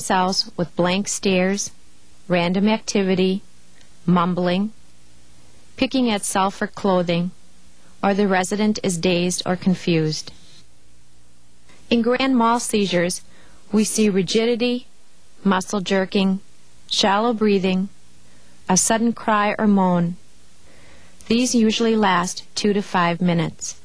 themselves with blank stares, random activity, mumbling, picking at self or clothing, or the resident is dazed or confused. In grand mal seizures, we see rigidity, muscle jerking, shallow breathing, a sudden cry or moan. These usually last 2 to 5 minutes.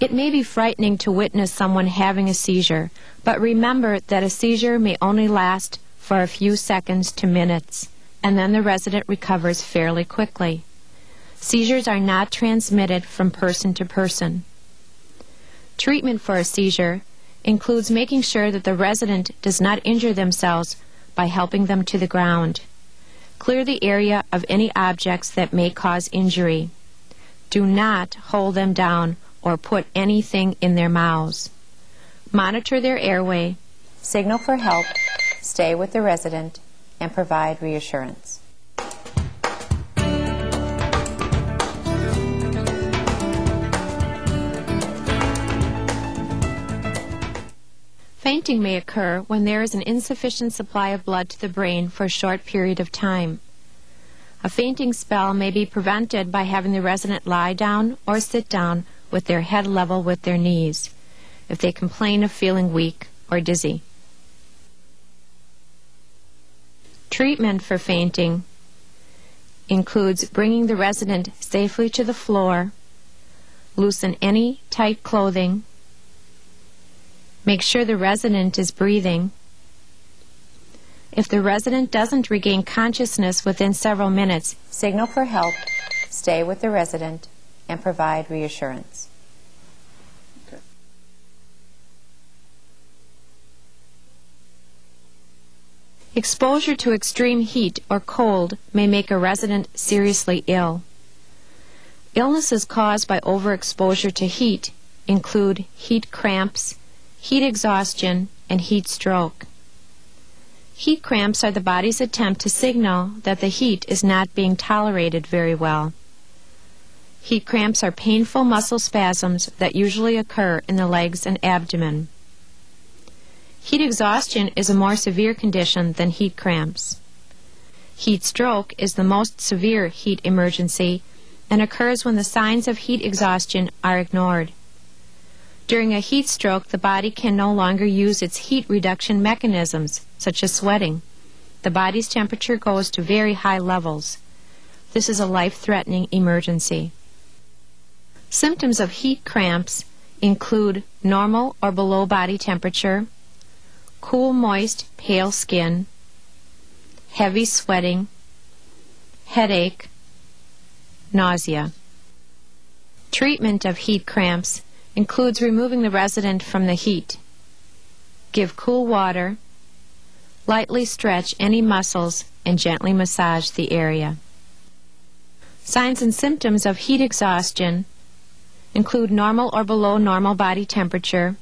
It may be frightening to witness someone having a seizure, but remember that a seizure may only last for a few seconds to minutes, and then the resident recovers fairly quickly. Seizures are not transmitted from person to person. Treatment for a seizure includes making sure that the resident does not injure themselves by helping them to the ground. Clear the area of any objects that may cause injury. Do not hold them down or put anything in their mouths. Monitor their airway, signal for help, stay with the resident, and provide reassurance. Fainting may occur when there is an insufficient supply of blood to the brain for a short period of time. A fainting spell may be prevented by having the resident lie down or sit down with their head level with their knees, if they complain of feeling weak or dizzy. Treatment for fainting includes bringing the resident safely to the floor, loosen any tight clothing, make sure the resident is breathing. If the resident doesn't regain consciousness within several minutes, signal for help, stay with the resident, and provide reassurance. Okay. Exposure to extreme heat or cold may make a resident seriously ill. Illnesses caused by overexposure to heat include heat cramps, heat exhaustion, and heat stroke. Heat cramps are the body's attempt to signal that the heat is not being tolerated very well. Heat cramps are painful muscle spasms that usually occur in the legs and abdomen. Heat exhaustion is a more severe condition than heat cramps. Heat stroke is the most severe heat emergency and occurs when the signs of heat exhaustion are ignored. During a heat stroke, the body can no longer use its heat reduction mechanisms, such as sweating. The body's temperature goes to very high levels. This is a life-threatening emergency. Symptoms of heat cramps include normal or below body temperature, cool, moist, pale skin, heavy sweating, headache, nausea. Treatment of heat cramps includes removing the resident from the heat. Give cool water, lightly stretch any muscles, and gently massage the area. Signs and symptoms of heat exhaustion include normal or below normal body temperature,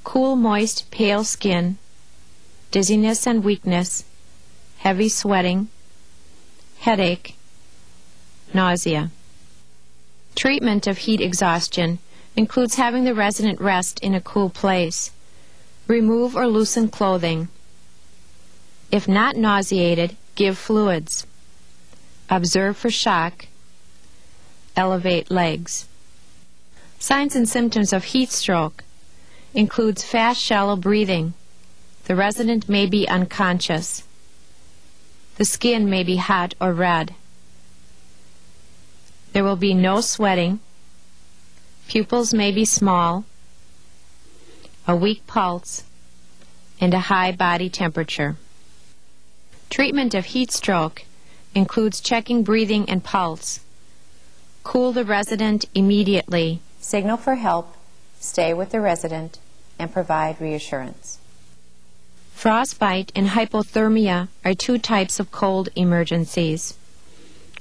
cool, moist, pale skin, dizziness and weakness, heavy sweating, headache, nausea. Treatment of heat exhaustion includes having the resident rest in a cool place. Remove or loosen clothing. If not nauseated, give fluids. Observe for shock. Elevate legs. Signs and symptoms of heat stroke includes fast, shallow breathing. The resident may be unconscious. The skin may be hot or red. There will be no sweating. Pupils may be small, a weak pulse, and a high body temperature. Treatment of heat stroke includes checking breathing and pulse. Cool the resident immediately. Signal for help, stay with the resident, and provide reassurance. Frostbite and hypothermia are two types of cold emergencies.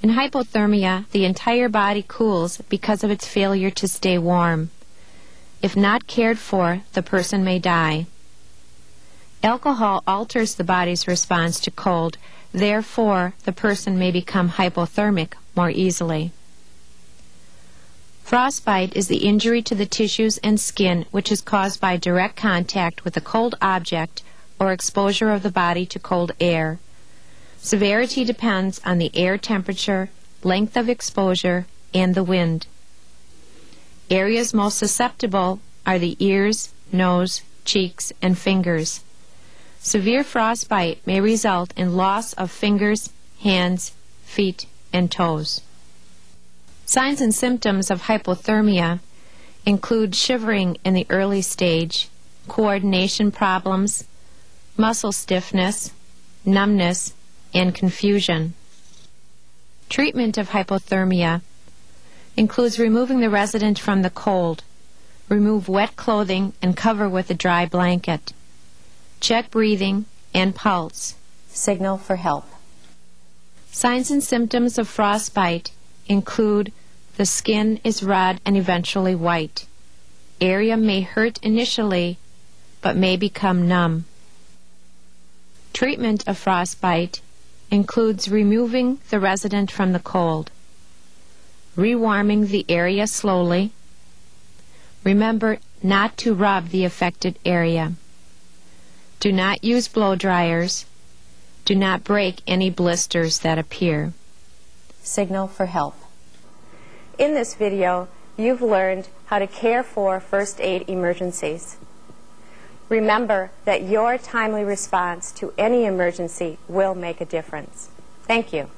In hypothermia, the entire body cools because of its failure to stay warm. If not cared for, the person may die. Alcohol alters the body's response to cold, therefore the person may become hypothermic more easily. Frostbite is the injury to the tissues and skin which is caused by direct contact with a cold object or exposure of the body to cold air. Severity depends on the air temperature, length of exposure, and the wind. Areas most susceptible are the ears, nose, cheeks, and fingers. Severe frostbite may result in loss of fingers, hands, feet, and toes. Signs and symptoms of hypothermia include shivering in the early stage, coordination problems, muscle stiffness, numbness, and confusion. Treatment of hypothermia includes removing the resident from the cold. Remove wet clothing and cover with a dry blanket. Check breathing and pulse. Signal for help. Signs and symptoms of frostbite include the skin is red and eventually white. Area may hurt initially, but may become numb. Treatment of frostbite includes removing the resident from the cold, rewarming the area slowly. Remember not to rub the affected area. Do not use blow dryers. Do not break any blisters that appear. Signal for help. In this video, you've learned how to care for first aid emergencies. Remember that your timely response to any emergency will make a difference. Thank you.